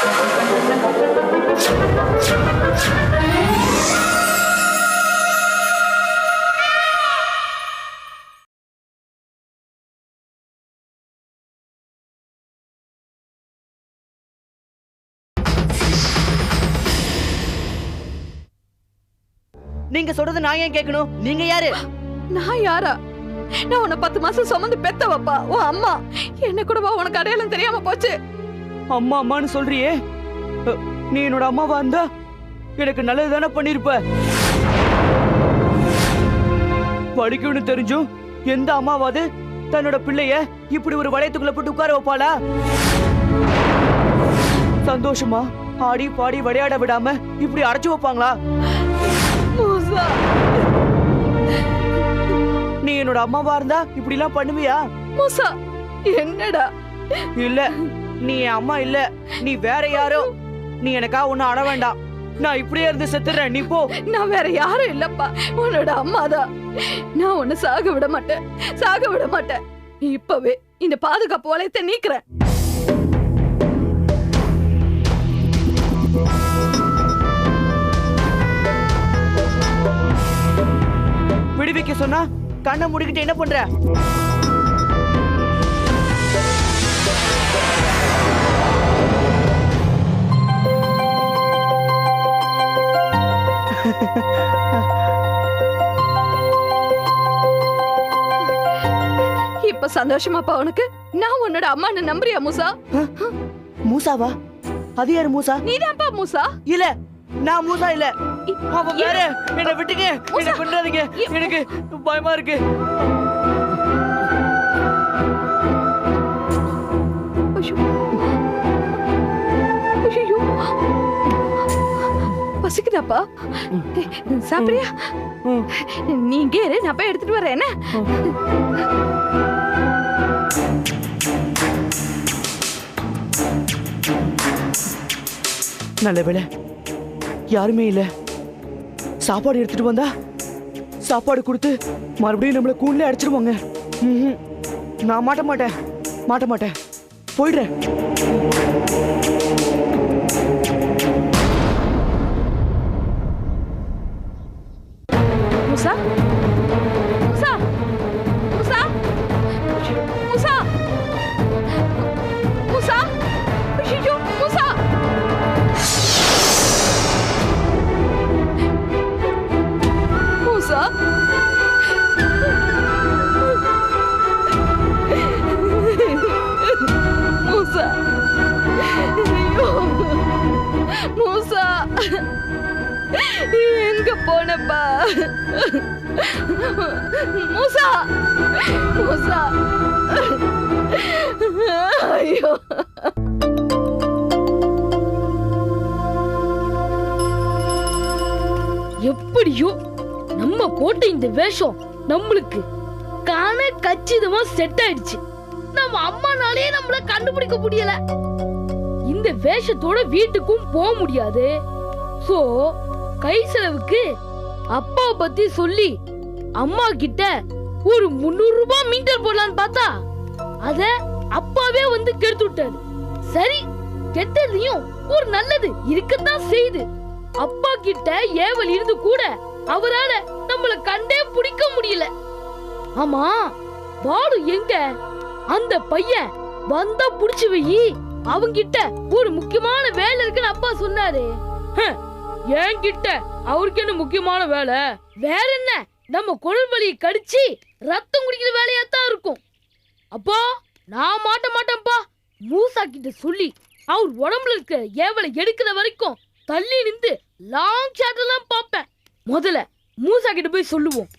நீங்க சொல்றது நான் ஏன் கேட்கணும்? நீங்க யாரு? நான் யாரா? நான் உன்னை 10 மாசம் சுமந்து பெத்தவப்பா, உன் அம்மா. என்ன கூடவா உனக்கு அடையாளம் தெரியாம போச்சு? அம்மா அம்மான்னு சொல்றியே, நீ என்னோட அம்மாவா இருந்தா எனக்கு நல்லது தானே பண்ணிருப்ப. வலிக்குன்னு தெரிஞ்சும் எந்த அம்மாவாது தன்னோட பிள்ளைய இப்படி ஒரு வளையத்துக்குள்ள போட்டு உட்கார வைப்பாளா? சந்தோஷமா ஆடி பாடி விளையாட விடாம இப்படி அடைச்சு வைப்பாங்களா? நீ என்னோட அம்மாவா இருந்தா இப்படி எல்லாம் பண்ணுவியா? மூசா, என்னடா? இல்ல, நீ என் அம்மா இல்ல, நீ வேற யாரோ. நீ எனக்கா ஒண்ணு அட வேண்டாம், நான் இப்படியே இருந்து செத்துறேன். நீ போ. நான் வேற யாரும் இல்லப்பா, உன்னோட அம்மாதான். நான் உன்னை சாக விட மாட்டேன், சாக விட மாட்டேன். இப்பவே இந்த பாதுகாப்பு வளையத்தை நீக்கிறேன். விடுவிக்க சொன்னா கண்ணை முடிக்கிட்டு என்ன பண்ற? இப்ப சந்தோஷமாப்பா உனக்கு? நான் உன்னோட அம்மான்னு நம்புறியா மூசா? மூசாவா? அது யாரு மூசா? நீதான்ப்பா மூசா. இல்ல, நான் மூசா இல்ல, அவன் வேற. என்ன விட்டுங்க, என்ன கொண்டாதீங்க, எனக்கு பயமா இருக்கு. பசிக்குதாப்பா? சாப்பிடுறியா? நீங்க நான் போய் எடுத்துட்டு வரேன். என்ன நல்ல வேளை யாருமே இல்ல. சாப்பாடு எடுத்துட்டு வந்தா சாப்பாடு கொடுத்து மறுபடியும் நம்மள கூண்ல அடிச்சிருவாங்க. நான் மாட்ட மாட்டேன், போயிடுறேன். மூசா, மூசா, மூசா, மூசா, மூசா, ஐயோ மூசா. மூசா, மூசா, ஐயோ மூசா, எங்க போனப்பா? மூசா, மூசா, ஐயோ. எப்படியோ நம்ம போட்ட இந்த வேஷம் நம்மளுக்கு கச்சிதமா செட் ஆயிடுச்சு. நம்ம அம்மானாலே நம்மள கண்டுபிடிக்க முடியல. இந்த வேஷத்தோட வீட்டுக்கும் போக முடியாது. சோ கை செலவுக்கு அப்பாவை பத்தி சொல்லி அம்மா கிட்ட ஒரு 300 ரூபாய் மீட்டர் போடலான்னு பார்த்தா அத அப்பாவே வந்து கெடுத்து விட்டாரு. சரி, கெட்டதையும் ஒரு நல்லது இருக்கத்தான் செய்யுது. அப்பா கிட்ட ஏவல் இருந்து கூட அவரால நம்மள கண்டே பிடிக்க முடியல. ஆமா, பாலு எங்க? அந்த பையன் வந்தா புடிச்சு வை, அவங்கிட்ட ஒரு முக்கியமான வேலை இருக்குன்னு அப்பா சொன்னாரு. என்கிட்ட அவருக்கு என்ன முக்கியமான வேலை? வேற என்ன, நம்ம குடல் வலியை கடிச்சு ரத்தம் குடிக்கிற வேலையா தான் இருக்கும். அப்போ நான் மாட்டேன்ப்பா. மூசா கிட்ட சொல்லி அவர் உடம்புல இருக்க ஏவலை எடுக்கிற வரைக்கும் தள்ளி நின்று லாங் ஷாட் எல்லாம் பாப்பேன். முதல்ல மூசா கிட்ட போய் சொல்லுவோம்.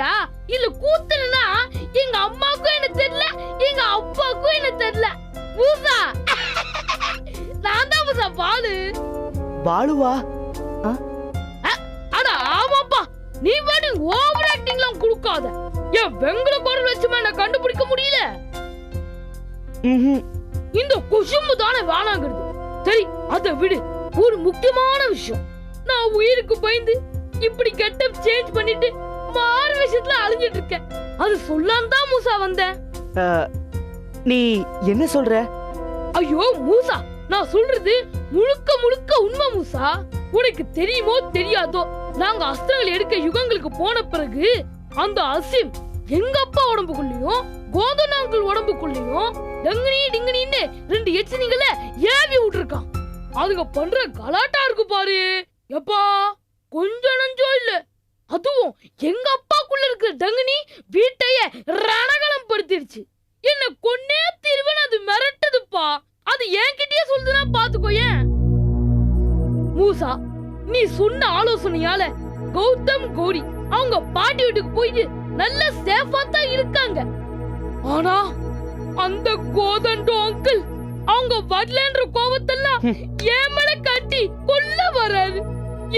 தெரியலையா இல்ல கூத்தனா? எங்க அம்மாவுக்கும் என்ன தெரியல, எங்க அப்பாவுக்கும் என்ன தெரியல. மூசா நான் தான் மூசா பாலு. பாலுவா? அட ஆமாப்பா, நீ பாட்டு ஓவர் ஆக்டிங்லாம் கொடுக்காத. என் வெங்கல குரல் வச்சுமா என்ன கண்டுபிடிக்க முடியல. இந்த குசும்பு தானே வேணாங்கிறது. சரி அத விடு. ஒரு முக்கியமான விஷயம், நான் உயிருக்கு பயந்து இப்படி கெட்டப் சேஞ்ச் பண்ணிட்டு மாறு விஷயத்துல அழிஞ்சிட்டு இருக்கேன். அது சொல்லாம தான் மூசா வந்தேன். நீ என்ன சொல்ற? ஐயோ மூசா, நான் சொல்றது முழுக்க முழுக்க உண்மை மூசா. உனக்கு தெரியுமோ தெரியாதோ, நாங்க அஸ்திரங்கள் எடுக்க யுகங்களுக்கு போன பிறகு அந்த அசிம் எங்க அப்பா உடம்புக்குள்ளயும் கோதன் அங்கிள் உடம்புக்குள்ளயும் டங்கினி டிங்கினின்னு 2 எச்சனிங்கள ஏவி விட்டுருக்கான். அதுங்க பண்ற கலாட்டா இருக்கு பாரு. எப்பா கொஞ்சம் நஞ்சோ இல்ல. அதுவும் எங்க அப்பாக்குள்ள இருக்கிற டங்கினி வீட்டைய ரணகலம் படுத்திருச்சு. என்ன கொன்னே தீர்வன் அது மிரட்டுதுப்பா. அது என்கிட்டயே சொல்லுதுன்னா பாத்துக்கோயேன். மூசா, நீ சொன்ன ஆலோசனையால கௌதம் கௌரி அவங்க பாட்டி வீட்டுக்கு போயிட்டு நல்ல சேஃபா தான் இருக்காங்க. ஆனா அந்த கோதண்டோ அங்கிள் அவங்க வரலன்ற கோவத்தெல்லாம் என் மேல கட்டி கொல்ல வராது.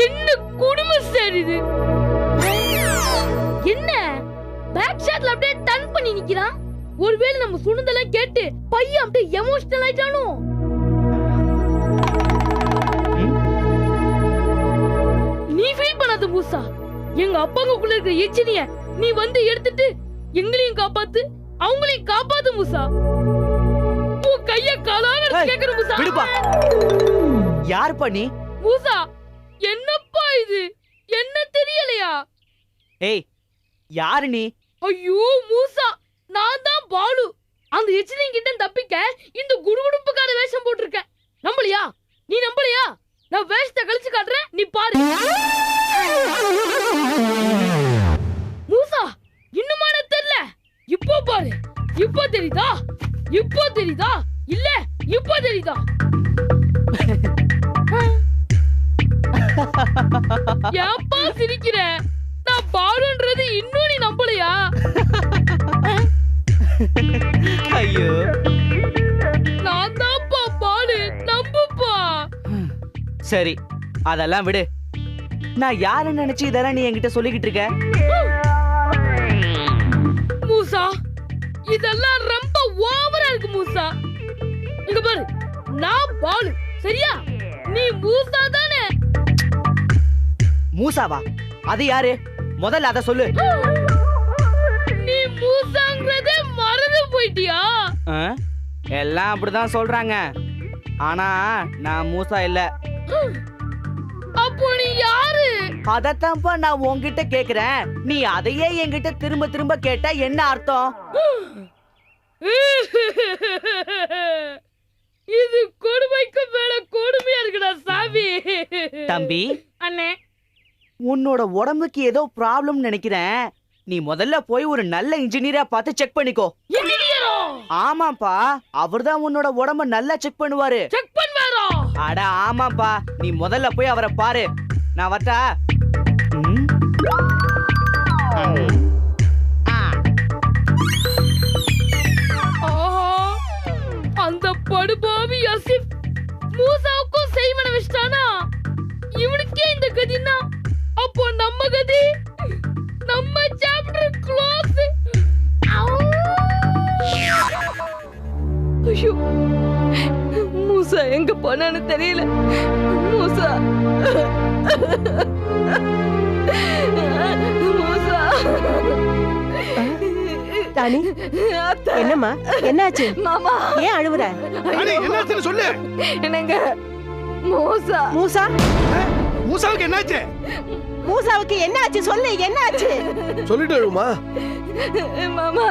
என்ன குடும்பம் சரிது. என்ன பேக் ஷாட்ல அப்படியே டன் பண்ணி நிக்கிறான். ஒருவேளை நம்ம சொன்னதெல்லாம் கேட்டு பையன் அப்படியே எமோஷனல் ஆயிட்டானோ? நீ ஃபீல் பண்ணாத மூசா. எங்க அப்பாவுக்குள்ள இருக்கிற எச்சனிய நீ வந்து எடுத்துட்டு எங்களையும் காப்பாத்து, அவங்களையும் காப்பாத்து மூசா. உன் கைய காலால கேக்குற மூசா. விடுப்பா. யார் பண்ணி? மூசா என்னப்பா இது? என்ன தெரியலையா? ஏய் யாரு நீ? ஐயோ மூசா, நான் தான் பாலு. அந்த எச்சனிங்க கிட்ட தப்பிக்க இந்த குடுகுடுப்புக்கார வேஷம் போட்டிருக்கேன். நம்பலையா? நீ நம்பலையா? நான் வேஷத்தை கழிச்சு காட்டுறேன், நீ பாரு. மூசா இன்னுமா தெரியல? இப்போ பாரு. இப்போ தெரியுதா? இப்போ தெரியுதா? இல்ல இப்போ தெரியுதா? ஏப்பா சிரிக்கிற? நான் பாலுன்றது இன்னும் நீ நம்பலையா? ஐயோ, நான் தான்ப்பா பாலு, நம்புப்பா. சரி அதெல்லாம் விடு. நான் யாருன்னு நினைச்சு இதெல்லாம் நீ என்கிட்ட சொல்லிக்கிட்டு இருக்க? மூசா இதெல்லாம் ரொம்ப ஓவரா இருக்கு மூசா. இங்க பாரு, நான் பாலு சரியா? நீ மூசா தானே? மூசாவா? அது யாரு? முதல்ல அத சொல்லு. நீ மூசாங்கறதே மறந்து போயிட்டியா? எல்லாம் அப்படிதான் சொல்றாங்க. ஆனா நான் மூசா இல்ல. அப்போ நீ யாரு? அதத்தான்ப்பா நான் உன்கிட்ட கேக்குறேன். நீ அதையே என்கிட்ட திரும்ப திரும்ப கேட்டா என்ன அர்த்தம்? இது கொடுமைக்கு மேல கொடுமையா இருக்குடா சாமி. தம்பி அண்ணே, உன்னோட உடம்புக்கு ஏதோ ப்ராப்ளம் நினைக்கிறேன். நீ முதல்ல போய் ஒரு நல்ல இன்ஜினியரா பார்த்து செக் பண்ணிக்கோ. இன்ஜினியரா? ஆமாப்பா, அவர்தான் உன்னோட உடம்ப நல்லா செக் பண்ணுவாரு. செக் பண்ணுவாரா? அட ஆமாப்பா, நீ முதல்ல போய் அவரை பாரு. நான் வரட்டா? அந்த படுபாவி அசிப் மூசாவுக்கும் செய்வன வச்சிட்டானா? இவனுக்கே இந்த கதினா அப்போ நம்ம கதி, நம்ம சாப்டர் க்ளோஸ். ஐயோ, மூசா எங்க போனான்னு தெரியல. மூசா, மூசா. ராணி, என்னம்மா என்னாச்சு? மாமா ஏன் அழுவுற? என்னாச்சுன்னு சொல்லு. என்னங்க மூசா? மூசா, மூசாவுக்கு என்னாச்சு? மூசாவுக்கு என்னாச்சு சொல்லு, என்னாச்சு? சொல்லிட்டு அழுமா. மாமா,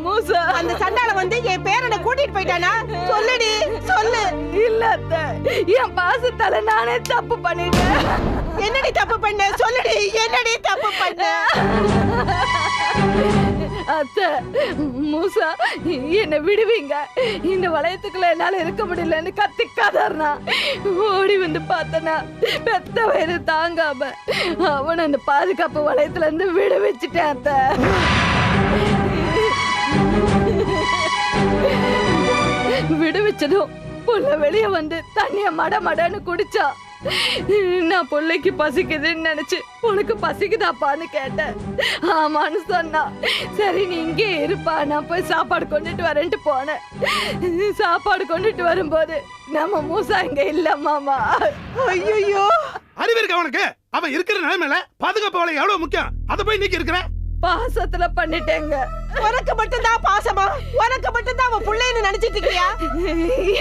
மூசா அந்த சண்டாள வந்து என் பேரனை கூட்டிட்டு போயிட்டானா? சொல்லுடி, சொல்லு. இல்ல அத்தை, என் பாசத்தால நானே தப்பு பண்ணிட்டேன். என்னடி தப்பு பண்ண? சொல்லுடி, என்னடி தப்பு பண்ண? அத்தை, மூசா என்ன விடுவீங்க, இந்த வளையத்துக்குள்ள என்னால இருக்க முடியலன்னு கத்திக்காதார்னா ஓடி வந்து பார்த்தனா பெத்த வயிறு தாங்காம அவன் அந்த பாதுகாப்பு வளையத்துல இருந்து விட வச்சுட்டேன். அத்தை விடு வச்சதும் புள்ள வெளிய வந்து தண்ணிய மட மடன்னு குடிச்சா. நான் பிள்ளைக்கு பசிக்குதுன்னு நினைச்சு உனக்கு பசிக்குதாப்பான்னு கேட்டேன். ஆமான்னு சொன்னா. சரி நீ இங்கே இருப்பா, நான் போய் சாப்பாடு கொண்டுட்டு வரேன்ட்டு போனேன். சாப்பாடு கொண்டுட்டு வரும்போது நம்ம மூசா இங்க இல்ல மாமா. ஐயோ அறிவு இருக்கு அவனுக்கு? அவன் இருக்கிற நிலைமையில பாதுகாப்பு வலை எவ்வளவு முக்கியம், அதை போய் நீக்கி இருக்கிற. பாசத்துல பண்ணிட்டேங்க. உனக்கு மட்டும்தான் பாசமா? உனக்கு மட்டும்தான் அவன் புள்ளைன்னு நினைச்சிட்டு இருக்கியா?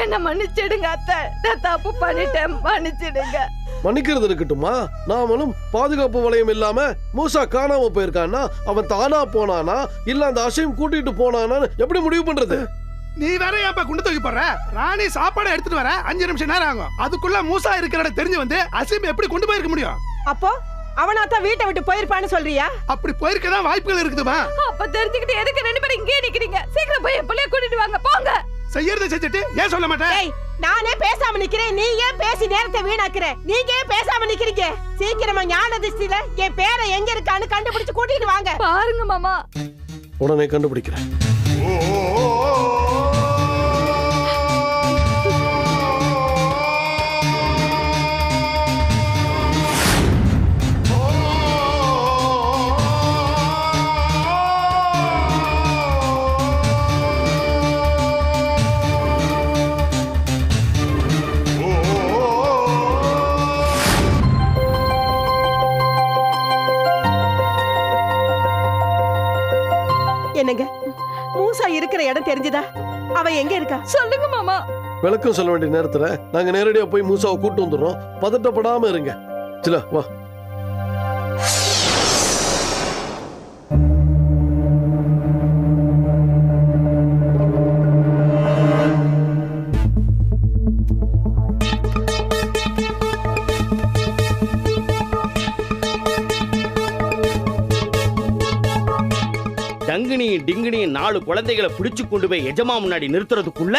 என்ன மன்னிச்சிடுங்க அத்தை, நான் தப்பு பண்ணிட்டேன், மன்னிச்சிடுங்க. மன்னிக்கிறது இருக்கட்டுமா, நாமளும் பாதுகாப்பு வளையம் இல்லாம மூசா காணாம போயிருக்கான்னா அவன் தானா போனானா இல்ல அந்த அசையும் கூட்டிட்டு போனானா எப்படி முடிவு பண்றது? நீ வேற ஏப்பா குண்டு தூக்கி போடுற? ராணி சாப்பாடு எடுத்துட்டு வர 5 நிமிஷம் நேரம் ஆகும். அதுக்குள்ள மூசா இருக்கிற தெரிஞ்சு வந்து அசைம் எப்படி கொண்டு போயிருக்க முடியும்? அப்போ அவனாத்தான் வீட்டை விட்டு போயிருப்பான்னு சொல்றியா? அப்படி போயிருக்கதான் வாய்ப்புகள் இருக்குதுமா. அப்ப தெரிஞ்சுக்கிட்டு எதுக்கு 2 பேரும் இங்கே நிக்கிறீங்க? சீக்கிரம் போய் என் பிள்ளைய கூட்டிட்டு வாங்க, போங்க. செய்யறதை செஞ்சுட்டு ஏன் சொல்ல மாட்டேன்? ஏய், நானே பேசாம நிக்கிறேன், நீ ஏன் பேசி நேரத்தை வீணாக்குற? நீங்க ஏன் பேசாம நிக்கிறீங்க? சீக்கிரமா ஞான திருஷ்டில என் பேரை எங்க இருக்கான்னு கண்டுபிடிச்சு கூட்டிட்டு வாங்க. பாருங்க மாமா. உடனே கண்டுபிடிக்கிறேன். என்னங்க, மூசா இருக்கிற இடம் தெரிஞ்சுதா? அவ எங்க இருக்கா? சொல்லுங்க மாமா. விளக்கம் சொல்ல வேண்டிய நேரத்துல நாங்க நேரடியா போய் மூசாவை கூட்டு வந்துடுறோம். பதட்டப்படாம இருங்க. சில வா. டங்கினி டிங்கினி 4 குழந்தைகளை பிடிச்சு கொண்டு போய் எஜமா முன்னாடி நிறுத்துறதுக்குள்ள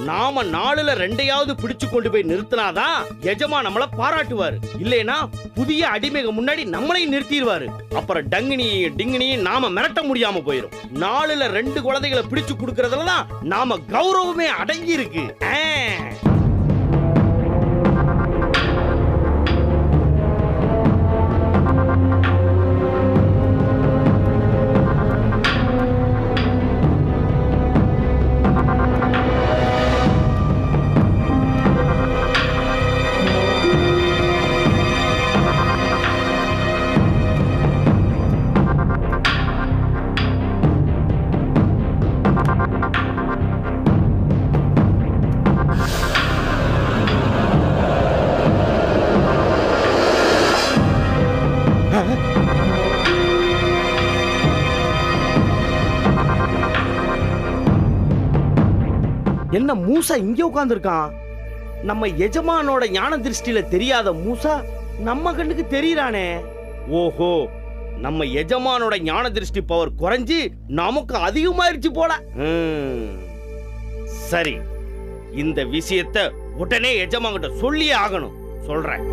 நாம 4ல 2ஐயாவது பிடிச்சு கொண்டு போய் நிறுத்தினாதான் எஜமா நம்மள பாராட்டுவாரு. இல்லைனா புதிய அடிமைக முன்னாடி நம்மளையும் நிறுத்திடுவாரு. அப்புறம் டங்கினி டிங்கினி நாம மிரட்ட முடியாம போயிரும். 4ல 2 குழந்தைகளை பிடிச்சு கொடுக்கறதுலதான் நாம கௌரவமே அடங்கி இருக்கு. என்ன மூசா இங்க உட்கார்ந்து இருக்கான்? நம்ம எஜமானோட ஞான திருஷ்டியில தெரியாத மூசா நம்ம கண்ணுக்கு தெரியறானே. ஓஹோ, நம்ம எஜமானோட ஞான திருஷ்டி பவர் குறைஞ்சு நமக்கு அதிகமாயிருச்சு போல. சரி, இந்த விஷயத்தை உடனே எஜமான் கிட்ட சொல்லியே ஆகணும். சொல்றேன்.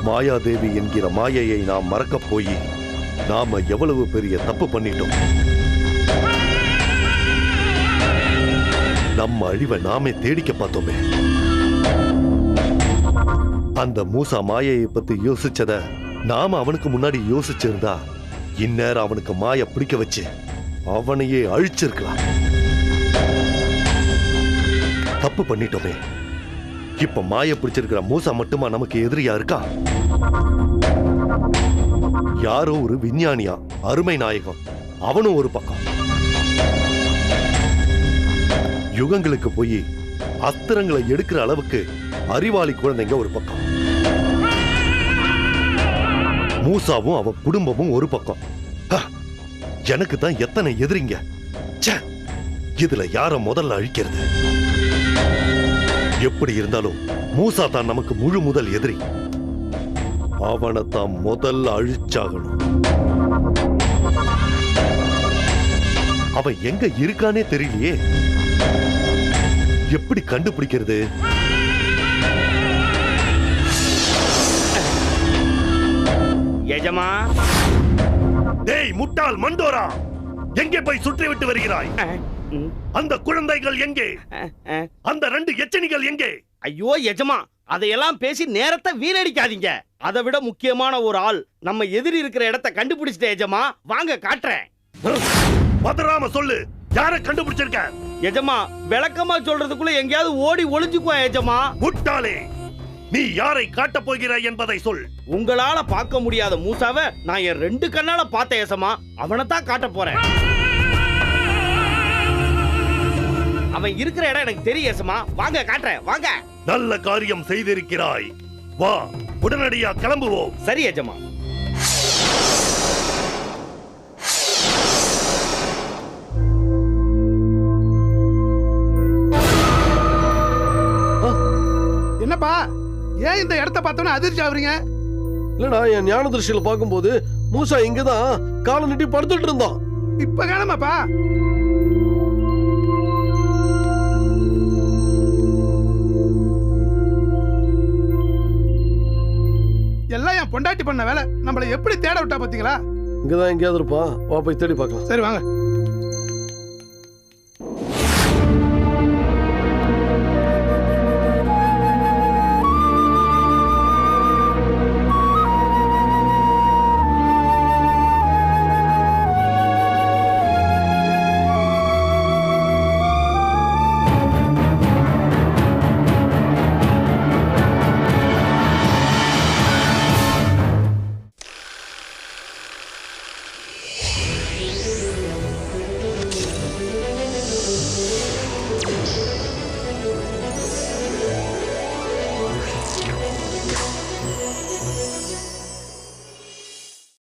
மாயாதேவி என்கிற மாயையை நாம் மறக்கப் போய் நாம எவ்வளவு பெரிய தப்பு பண்ணிட்டோம். நம்ம அழிவை நாமே தேடிக்க பார்த்தோமே. அந்த மூசா மாயையை பத்தி யோசிச்சத நாம அவனுக்கு முன்னாடி யோசிச்சிருந்தா இந்நேரம் அவனுக்கு மாய பிடிக்க வச்சு அவனையே அழிச்சிருக்கலாம். தப்பு பண்ணிட்டோமே. இப்ப மாய பிடிச்சிருக்கிற மூசா மட்டுமா நமக்கு எதிரியா இருக்கா? யாரோ ஒரு விஞ்ஞானியா, அருமை நாயகம், அவனும் ஒரு பக்கம். யுகங்களுக்கு போய் அஸ்திரங்களை எடுக்கிற அளவுக்கு அறிவாளி குழந்தைங்க ஒரு பக்கம். மூசாவும் அவன் குடும்பமும் ஒரு பக்கம். எனக்கு தான் எத்தனை எதிரிங்க. இதுல யார முதல்ல அழிக்கிறது? எப்படி இருந்தாலும் மூசா தான் நமக்கு முழு முதல் எதிரி. அவனை தான் முதல்ல அழிச்சாகணும். அவன் எங்க இருக்கானே தெரியலையே. எப்படி கண்டுபிடிக்கிறது? எஜமா. டேய் முட்டாள் மண்டோரா, எங்கே போய் சுற்றி விட்டு வருகிறாய்? அந்த குழந்தைகள் எங்கே? அந்த 2 எச்சனிகள் எங்கே? ஐயோ எஜமா, அதையெல்லாம் பேசி நேரத்தை வீணடிக்காதீங்க. அதை விட முக்கியமான ஒரு ஆள் நம்ம எதிரி இருக்கிற இடத்தை கண்டுபிடிச்சிட்டே எஜமா. வாங்க காட்டுறேன். பதறாம சொல்லு, யார கண்டுபிடிச்சிருக்க? எஜமா, விளக்கமா சொல்றதுக்குள்ள எங்கேயாவது ஓடி ஒளிஞ்சுக்குவா எஜமா. முட்டாளே, நீ யாரை காட்டப் போகிறாய் என்பதை சொல். உங்களால பார்க்க முடியாத மூசாவை நான் என் 2 கண்ணால பார்த்த எசமா. அவனைத்தான் காட்ட போறேன். அவன் இருக்கிற இடம் எனக்கு தெரியும் எசமா. வாங்க காட்டுறேன், வாங்க. நல்ல காரியம் செய்திருக்கிறாய். வா, உடனடியா கிளம்புவோம். சரி எஜமா. என்னப்பா, ஏன் இந்த இடத்த பார்த்தோன்னு அதிர்ச்சி ஆகுறீங்க? இல்லடா, என் ஞான திருஷ்டியில பார்க்கும்போது மூசா இங்கதான் காலை நீட்டி படுத்துட்டு இருந்தான். இப்ப காணமாப்பா. எல்லாம் என் பொண்டாட்டி பண்ண வேலை. நம்மளை எப்படி தேட விட்டா பாத்தீங்களா? இங்கதான் எங்கேயாவது இருப்பான். வா போய் தேடி பார்க்கலாம். சரி வாங்க.